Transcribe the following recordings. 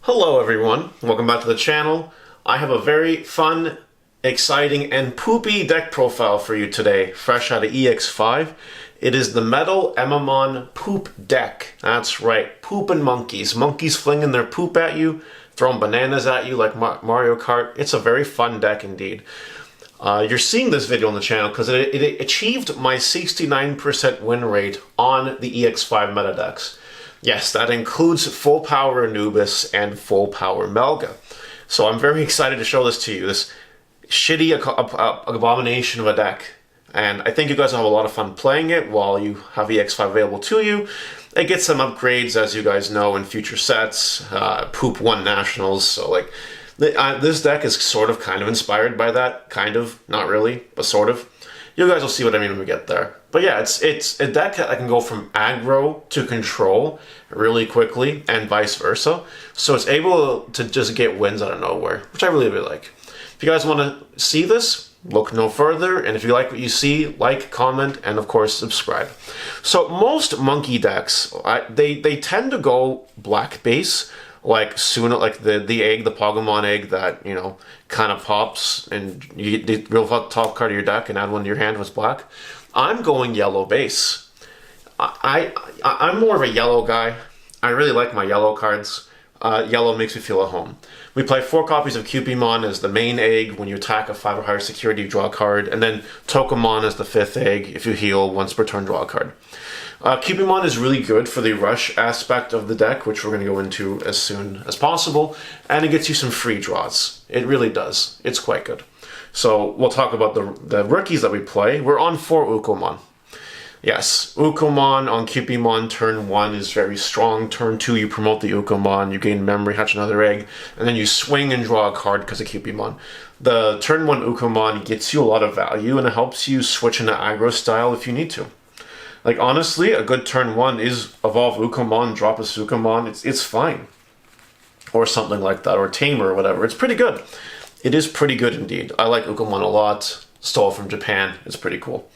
Hello everyone, welcome back to the channel. I have a very fun, exciting, and poopy deck profile for you today, fresh out of EX5. It is the Metal Etemon Poop deck. That's right, pooping monkeys. Monkeys flinging their poop at you, throwing bananas at you like Mario Kart. It's a very fun deck indeed. You're seeing this video on the channel because it achieved my 69% win rate on the EX5 meta decks. Yes, that includes full power Anubis and full power Melga. So I'm very excited to show this to you, this shitty abomination of a deck. And I think you guys will have a lot of fun playing it while you have EX5 available to you. It gets some upgrades, as you guys know, in future sets, Poop 1 Nationals, so like, this deck is sort of kind of inspired by that, kind of, not really, but sort of. You guys will see what I mean when we get there. But yeah, it's a deck that can go from aggro to control really quickly and vice versa. So it's able to just get wins out of nowhere, which I really like. If you guys want to see this, look no further. And if you like what you see, like, comment, and of course subscribe. So most monkey decks, they tend to go black base. Like the egg, the Pokemon egg that, you know, kind of pops and you get the real top card of your deck and add one to your hand was black. I'm going yellow base. I'm more of a yellow guy. I really like my yellow cards. Yellow makes me feel at home. We play 4 copies of Cupimon as the main egg. When you attack a 5 or higher security, you draw a card. And then Tokamon as the 5th egg. If you heal once per turn, draw a card. Cupimon is really good for the rush aspect of the deck, which we're going to go into as soon as possible. And it gets you some free draws. It really does. It's quite good. So we'll talk about the rookies that we play. We're on 4 Ukomon. Yes, Ukomon on Cupimon turn 1 is very strong. Turn 2, you promote the Ukomon, you gain memory, hatch another egg, and then you swing and draw a card because of Cupimon. The turn 1 Ukomon gets you a lot of value, and it helps you switch into aggro style if you need to. Like, honestly, a good turn 1 is evolve Ukomon, drop a Sukomon, it's fine. Or something like that, or Tamer or whatever. It's pretty good. It is pretty good indeed. I like Ukomon a lot. Stole from Japan. It's pretty cool.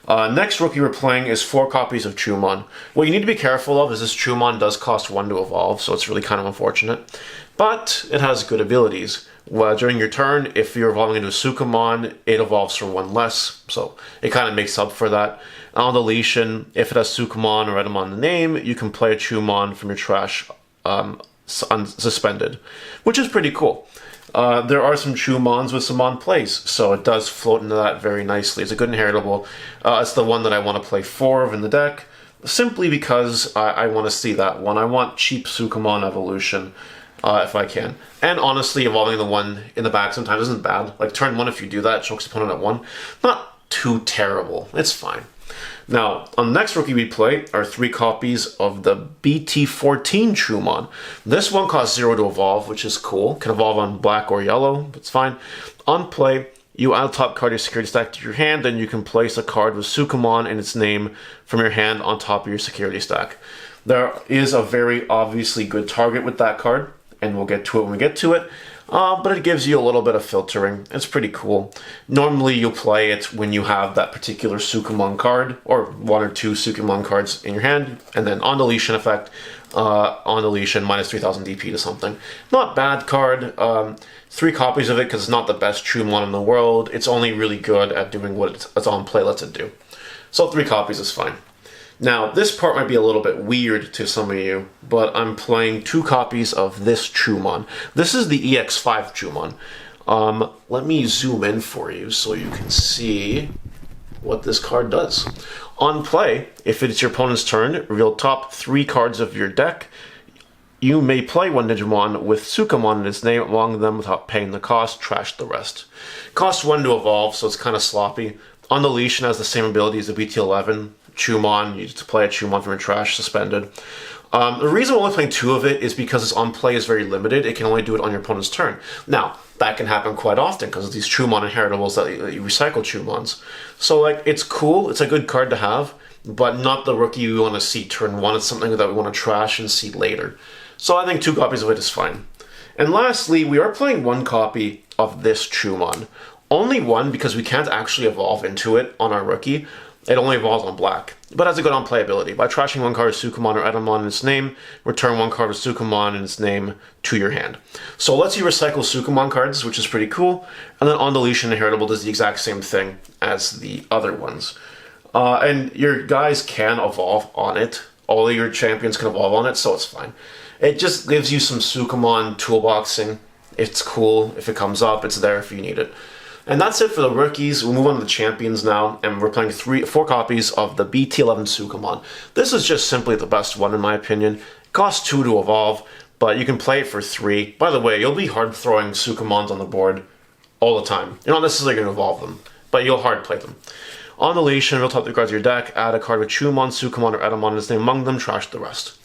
Next rookie we're playing is 4 copies of Chumon. What you need to be careful of is this Chumon does cost 1 to evolve, so it's really kind of unfortunate. But it has good abilities. Well, during your turn, if you're evolving into a Sukomon, it evolves for 1 less, so it kind of makes up for that. On deletion, if it has Sukomon or Etemon in the name, you can play a Chumon from your trash unsuspended, which is pretty cool. There are some Chumons with some on plays, so it does float into that very nicely. It's a good inheritable. It's the one that I want to play 4 of in the deck, simply because I want to see that one. I want cheap Sukomon evolution, if I can. And honestly, evolving the one in the back sometimes isn't bad. Like turn 1, if you do that, chokes the opponent at 1. Not too terrible. It's fine. Now, on the next rookie we play are 3 copies of the BT14 Chumon. This one costs 0 to evolve, which is cool. Can evolve on black or yellow, but it's fine. On play, you add top card of your security stack to your hand, then you can place a card with Sukomon in its name from your hand on top of your security stack. There is a very obviously good target with that card, and we'll get to it when we get to it. But it gives you a little bit of filtering. It's pretty cool. Normally you'll play it when you have that particular Sukomon card, or 1 or 2 Sukomon cards in your hand, and then on deletion effect, on deletion minus 3000 DP to something. Not bad card. 3 copies of it because it's not the best Chumon in the world. It's only really good at doing what it's on play lets it do. So 3 copies is fine. Now, this part might be a little bit weird to some of you, but I'm playing 2 copies of this Chumon. This is the EX5 Chumon. Let me zoom in for you so you can see what this card does. On play, if it's your opponent's turn, reveal top 3 cards of your deck. You may play 1 Digimon with Sukomon in its name among them without paying the cost, trash the rest. Costs 1 to evolve, so it's kind of sloppy. On deletion has the same ability as the BT11. Chumon, you just play a Chumon from your trash, suspended. The reason I'm only playing 2 of it is because its on play is very limited. It can only do it on your opponent's turn. Now, that can happen quite often because of these Chumon inheritables that you recycle Chumons. So, like, it's cool, it's a good card to have, but not the rookie we want to see turn 1. It's something that we want to trash and see later. So I think 2 copies of it is fine. And lastly, we are playing 1 copy of this Chumon. Only 1 because we can't actually evolve into it on our rookie. It only evolves on black, but has a good on playability. By trashing one card of Sukumon or Etemon in its name, return one card of Sukumon in its name to your hand. So it lets you recycle Sukumon cards, which is pretty cool. And then on deletion, Inheritable does the exact same thing as the other ones. And your guys can evolve on it. All of your champions can evolve on it, so it's fine. It just gives you some Sukumon toolboxing. It's cool. If it comes up, it's there if you need it. And that's it for the rookies. We'll move on to the champions now, and we're playing 4 copies of the BT11 Sukumon. This is just simply the best one in my opinion. It costs 2 to evolve, but you can play it for 3. By the way, you'll be hard throwing Sukumons on the board all the time. You're not necessarily going to evolve them, but you'll hard play them. On deletion, real top 3 cards of your deck, add a card with Chumon, Sukumon, or Etemon in its name among them, trash the rest.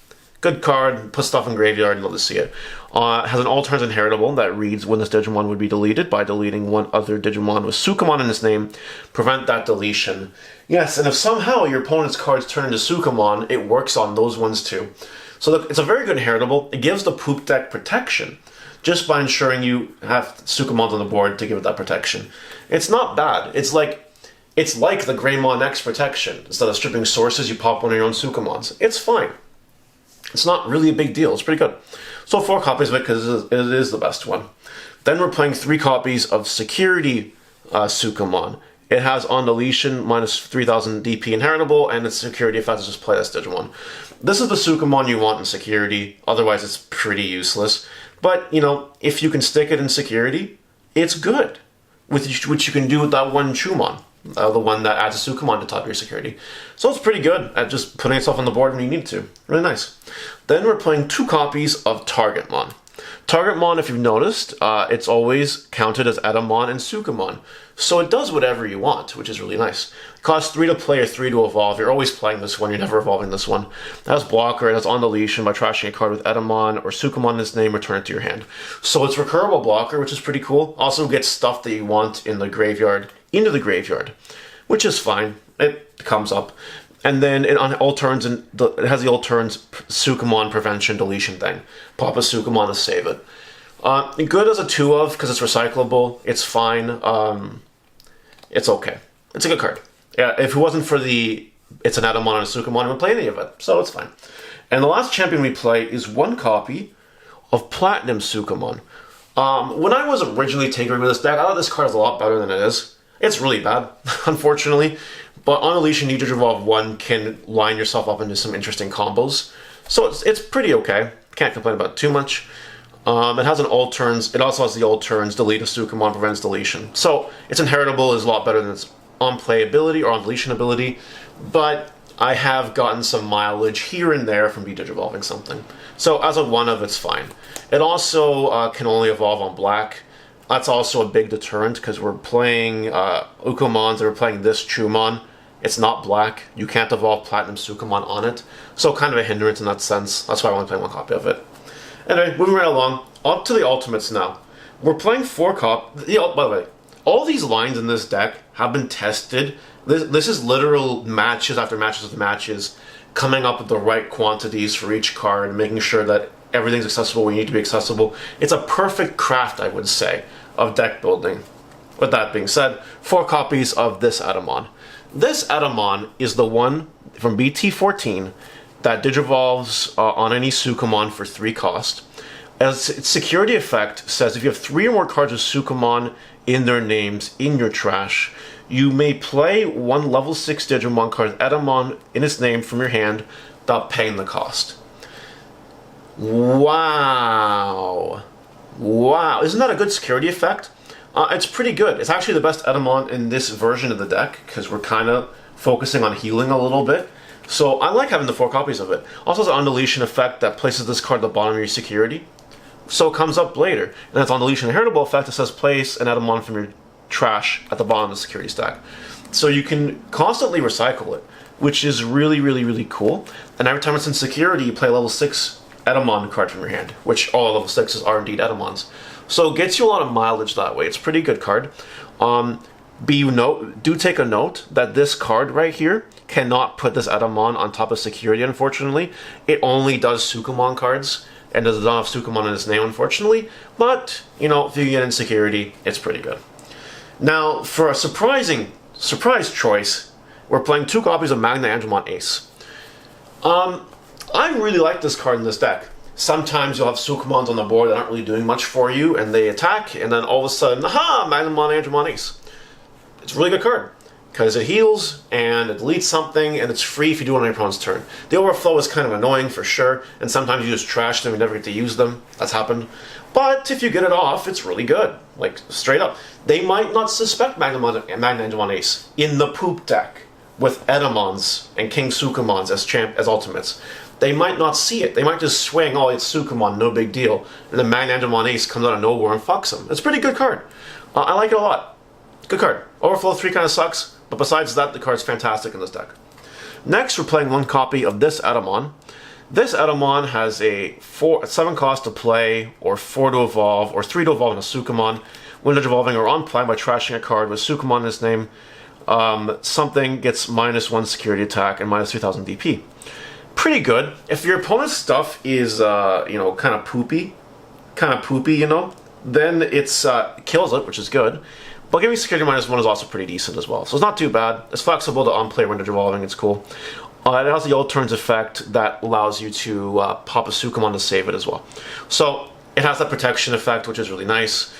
Good card, put stuff in graveyard, love to see it. Has an all turns inheritable that reads when this Digimon would be deleted by deleting one other Digimon with Sukumon in its name. Prevent that deletion. Yes, and if somehow your opponent's cards turn into Sukumon, it works on those ones too. So look, it's a very good inheritable. It gives the poop deck protection just by ensuring you have Sukumons on the board to give it that protection. It's not bad. It's like the Greymon X protection. Instead of stripping sources, you pop one of your own Sukumons. It's fine. It's not really a big deal. It's pretty good. So 4 copies of it because it is the best one. Then we're playing 3 copies of Security Sukumon. It has on deletion minus 3000 DP inheritable, and its security effect is just play this Digimon. This is the Sukumon you want in security. Otherwise, it's pretty useless. But you know, if you can stick it in security, it's good. Which you can do with that one Chumon. The one that adds a Sukumon to top of your security. So it's pretty good at just putting itself on the board when you need to. Really nice. Then we're playing 2 copies of Targetmon. Targetmon, if you've noticed, it's always counted as Etemon and Sukumon. So it does whatever you want, which is really nice. It costs 3 to play or 3 to evolve. You're always playing this one, you're never evolving this one. It has blocker, it has on deletion by trashing a card with Etemon or Sukumon in its name, return it to your hand. So it's recurable blocker, which is pretty cool. Also gets stuff that you want in the graveyard into the graveyard, which is fine. It comes up. And then it has the all turns Sukumon prevention deletion thing. Pop a Sukumon to save it. Good as a 2 of because it's recyclable. It's fine. It's okay. It's a good card. Yeah, if it wasn't for it's an Etemon and a Sukumon, I would play any of it. So it's fine. And the last champion we play is 1 copy of Platinum Sukumon. When I was originally tinkering with this deck, I thought this card is a lot better than it is. It's really bad, unfortunately. But on deletion, you Evolve 1 can line yourself up into some interesting combos. So it's pretty okay. Can't complain about it too much. It has an all turns. It also has the all turns delete a Sukumon prevents deletion. So its inheritable is a lot better than its on playability or on deletion ability. But I have gotten some mileage here and there from Digivolving something. So as a 1 of, it's fine. It also can only evolve on black. That's also a big deterrent because we're playing Ukomons and we're playing this Chumon. It's not black. You can't evolve Platinum Sukumon on it. So kind of a hindrance in that sense. That's why I only play 1 copy of it. Anyway, moving right along. Up to the Ultimates now. We're playing 4 copies. By the way, all these lines in this deck have been tested. This is literal matches after matches after matches, coming up with the right quantities for each card, making sure that everything's accessible when you need to be accessible. It's a perfect craft, I would say, of deck building. With that being said, 4 copies of this Etemon. This Etemon is the one from BT14 that Digivolves on any Sukumon for 3 cost. As its security effect says, if you have 3 or more cards of Sukumon in their names in your trash, you may play 1 level 6 Digimon card Etemon in its name from your hand without paying the cost. Wow. Wow. Isn't that a good security effect? It's pretty good. It's actually the best Etemon in this version of the deck because we're kind of focusing on healing a little bit. So I like having the 4 copies of it. Also has an on deletion effect that places this card at the bottom of your security. So it comes up later. And it's on deletion inheritable effect that says place an Etemon from your trash at the bottom of the security stack. So you can constantly recycle it, which is really, really, really cool. And every time it's in security, you play level 6 Etemon card from your hand, which all level 6s are indeed Etemons. So it gets you a lot of mileage that way. It's a pretty good card. Do take a note that this card right here cannot put this Etemon on top of security, unfortunately. It only does Sukumon cards, and does not have Sukumon in its name, unfortunately. But, you know, if you get in security, it's pretty good. Now, for a surprise choice, we're playing 2 copies of Magna Angemon Ace. I really like this card in this deck. Sometimes you'll have Sukumons on the board that aren't really doing much for you, and they attack, and then all of a sudden, aha, Magnamon Angemon Ace. It's a really good card, because it heals, and it deletes something, and it's free if you do it on your opponent's turn. The overflow is kind of annoying for sure, and sometimes you just trash them and never get to use them. That's happened. But if you get it off, it's really good. Like, straight up. They might not suspect Magna Angemon Ace in the poop deck with Etemons and King Sukumons as ultimates. They might not see it. They might just swing, oh, it's Sukumon, no big deal. And then Magna Angemon Ace comes out of nowhere and fucks them. It's a pretty good card. I like it a lot. Good card. Overflow 3 kind of sucks, but besides that, the card's fantastic in this deck. Next, we're playing 1 copy of this Etemon. This Etemon has a 7 cost to play, or 4 to evolve, or 3 to evolve in a Sukumon. When it's evolving or on play by trashing a card with Sukumon in its name, something gets -1 security attack and -3000 DP. Pretty good. If your opponent's stuff is, you know, kind of poopy, you know, then it's kills it, which is good. But giving security -1 is also pretty decent as well. So it's not too bad. It's flexible to on-play when it's evolving. It's cool. It has the old turns effect that allows you to pop a Sukumon to save it as well. So it has that protection effect, which is really nice.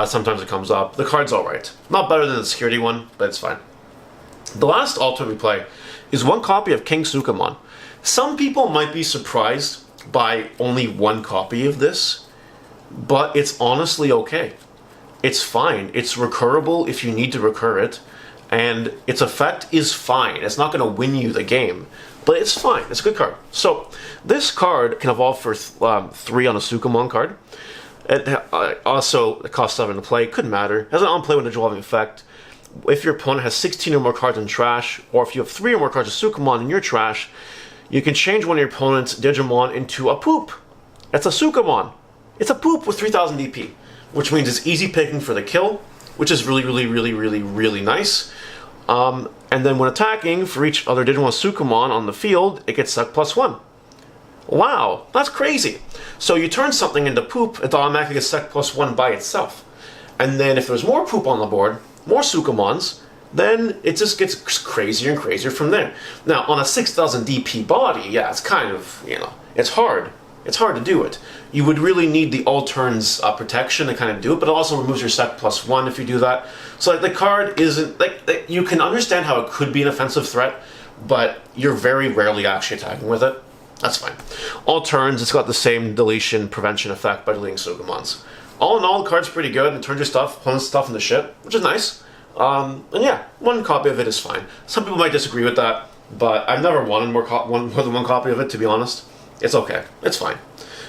Sometimes it comes up. The card's alright. Not better than the security one, but it's fine. The last ultimate we play is 1 copy of King Sukumon. Some people might be surprised by only 1 copy of this, but it's honestly okay. It's fine. It's recurable if you need to recur it, and its effect is fine. It's not going to win you the game, but it's fine. It's a good card. So this card can evolve for 3 on a Sukumon card. It also it costs 7 to play. Couldn't matter. It has an on-play with a evolving effect. If your opponent has 16 or more cards in trash, or if you have 3 or more cards of Sukumon in your trash, you can change one of your opponent's Digimon into a poop. It's a Sukumon. It's a poop with 3000 DP, which means it's easy picking for the kill, which is really nice. And then when attacking, for each other Digimon Sukumon on the field, it gets stuck +1. Wow, that's crazy. So you turn something into poop, it automatically gets stuck +1 by itself. And then if there's more poop on the board, more Sukumons, then it just gets crazier and crazier from there. Now, on a 6000 DP body, yeah, it's kind of, you know, it's hard. It's hard to do it. You would really need the all turns protection to kind of do it, but it also removes your sec +1 if you do that. So like, the card isn't, like, you can understand how it could be an offensive threat, but you're very rarely actually attacking with it. That's fine. All turns, it's got the same deletion prevention effect by deleting Sukumons. All in all, the card's pretty good. It turns your stuff, opponent's stuff into shit, which is nice. And yeah, 1 copy of it is fine. Some people might disagree with that, but I've never wanted more than 1 copy of it, to be honest. It's okay. It's fine.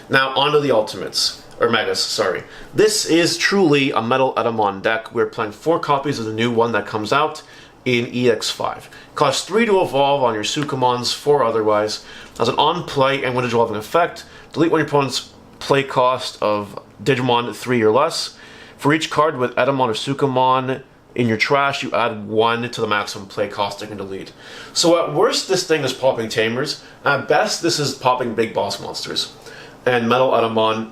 Now, onto the Ultimates. Or Megas, sorry. This is truly a Metal Etemon deck. We're playing 4 copies of the new one that comes out in EX5. Costs 3 to evolve on your Sukumons, 4 otherwise. Has an on-play and when evolving effect. Delete one of your opponent's play cost of Digimon 3 or less. For each card with Etemon or Sukumon in your trash, you add 1 to the maximum play cost it can delete. So at worst, this thing is popping Tamers. At best, this is popping big boss monsters. And Metal Etemon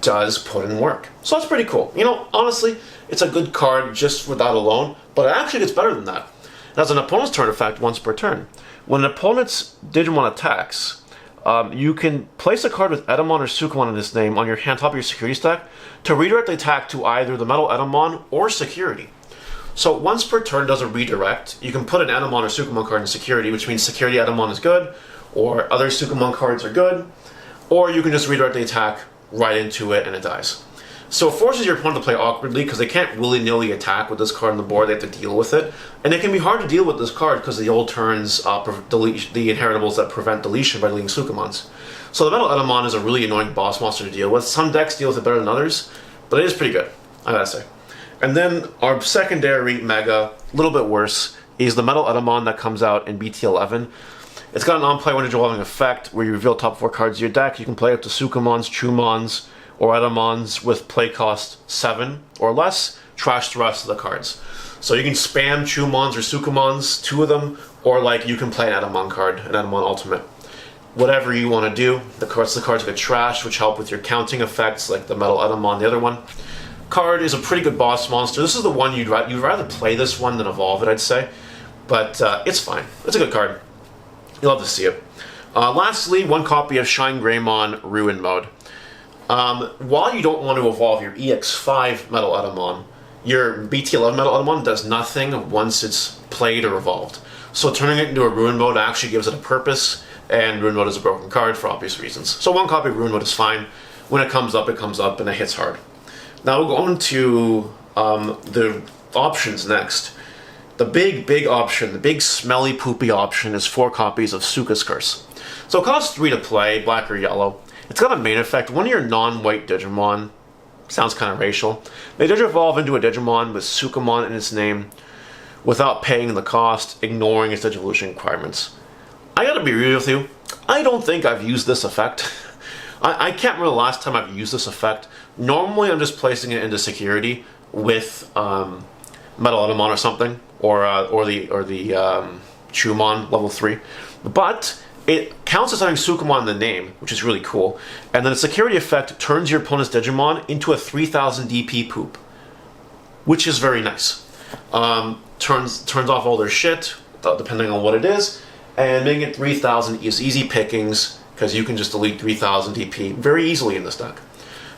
does put in work. So that's pretty cool. You know, honestly, it's a good card just for that alone, but it actually gets better than that. It has an opponent's turn effect once per turn. When an opponent's Digimon attacks, you can place a card with Etemon or Sukumon in its name on your hand top of your security stack to redirect the attack to either the Metal Etemon or security. So once per turn does a redirect. You can put an Etemon or Sukumon card in security, which means security Etemon is good, or other Sukumon cards are good, or you can just redirect the attack right into it and it dies. So it forces your opponent to play awkwardly because they can't willy-nilly attack with this card on the board. They have to deal with it. And it can be hard to deal with this card because the old turns delete the inheritables that prevent deletion by deleting Sukumons. So the Metal Etemon is a really annoying boss monster to deal with. Some decks deal with it better than others, but it is pretty good, I gotta say. And then our secondary Mega, a little bit worse, is the Metal Etemon that comes out in BT11. It's got an on-play when evolving effect where you reveal top 4 cards of your deck. You can play up to Sukumons, Chumons, or Etemons with play cost 7 or less, trash the rest of the cards. So you can spam Chumons or Sukumons, 2 of them, or like you can play an Etemon card, an Etemon Ultimate. Whatever you want to do. The cards get trashed, which help with your counting effects, like the Metal Etemon, the other one. Card is a pretty good boss monster. This is the one you'd rather play this one than evolve it, I'd say. but it's fine. It's a good card. You'll love to see it. Lastly, one copy of Shine Greymon Ruin Mode. While you don't want to evolve your EX5 Metal Etemon, your BT11 Metal Etemon does nothing once it's played or evolved. So turning it into a Ruin Mode actually gives it a purpose, and Ruin Mode is a broken card for obvious reasons. So one copy of Ruin Mode is fine. When it comes up, and it hits hard. Now we'll go on to the options next. The big option, the big smelly poopy option is 4 copies of Suka's Curse. So it costs 3 to play, black or yellow. It's got a main effect. One of your non-white Digimon, sounds kind of racial, they Digivolve into a Digimon with Sukamon in its name without paying the cost, ignoring its Digivolution requirements. I gotta be real with you, I don't think I've used this effect. I can't remember the last time I've used this effect. Normally I'm just placing it into security with Metal Etemon or something, or the Chumon level 3. But it counts as having Sukamon in the name, which is really cool. And then the security effect turns your opponent's Digimon into a 3000 DP poop, which is very nice. Turns off all their shit, depending on what it is, and making it 3000 is easy pickings, because you can just delete 3000 DP very easily in this deck.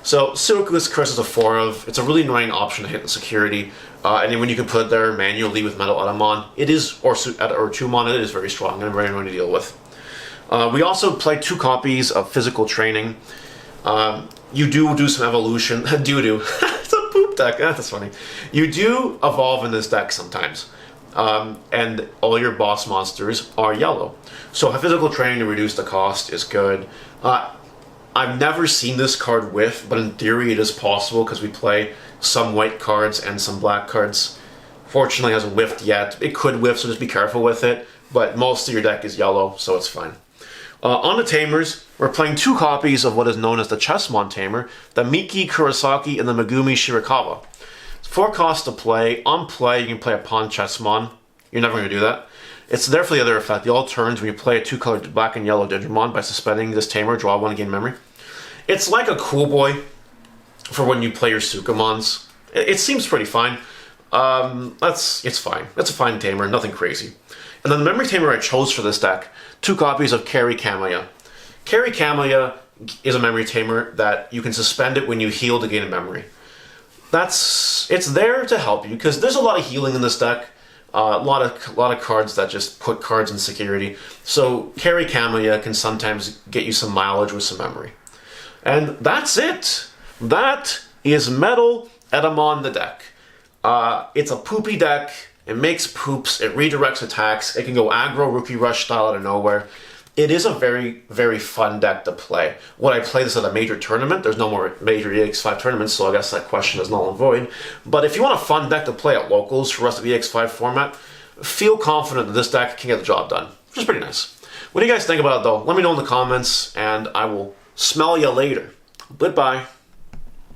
So Suka's Curse is a 4 of. It's a really annoying option to hit in security, and then when you can put it there manually with Metal Etemon, it is, or Chumon, it is very strong and very annoying to deal with. We also play 2 copies of Physical Training. You do some evolution. It's a poop deck. That's funny. You do evolve in this deck sometimes. And all your boss monsters are yellow. So Physical Training to reduce the cost is good. I've never seen this card whiff, but in theory it is possible because we play some white cards and some black cards. Fortunately, it hasn't whiffed yet. It could whiff, so just be careful with it. But most of your deck is yellow, so it's fine. On the Tamers, we're playing 2 copies of what is known as the Chessmon Tamer, the Miki Kurosaki and the Megumi Shirakawa. It's 4 costs to play. On play, you can play a Pawn Chessmon. You're never going to do that. It's there for the other effect. The all turns when you play a 2-colored black and yellow Digimon by suspending this Tamer, draw 1 and gain memory. It's like a Cool Boy for when you play your Sukamons. It seems pretty fine. It's fine. It's a fine Tamer, nothing crazy. And then the memory Tamer I chose for this deck, 2 copies of Carry Kamaya. Carry Kamaya is a memory Tamer that you can suspend it when you heal to gain a memory. It's there to help you, because there's a lot of healing in this deck. A lot of cards that just put cards in security. So Carry Kamaya can sometimes get you some mileage with some memory. And that's it. That is Metal Etemon the deck. It's a poopy deck. It makes poops. It redirects attacks. It can go aggro Rookie Rush style out of nowhere. It is a very, very fun deck to play. Would I play this at a major tournament? There's no more major EX5 tournaments, so I guess that question is null and void. But if you want a fun deck to play at locals for the rest of the EX5 format, feel confident that this deck can get the job done, which is pretty nice. What do you guys think about it, though? Let me know in the comments, and I will smell you later. Goodbye.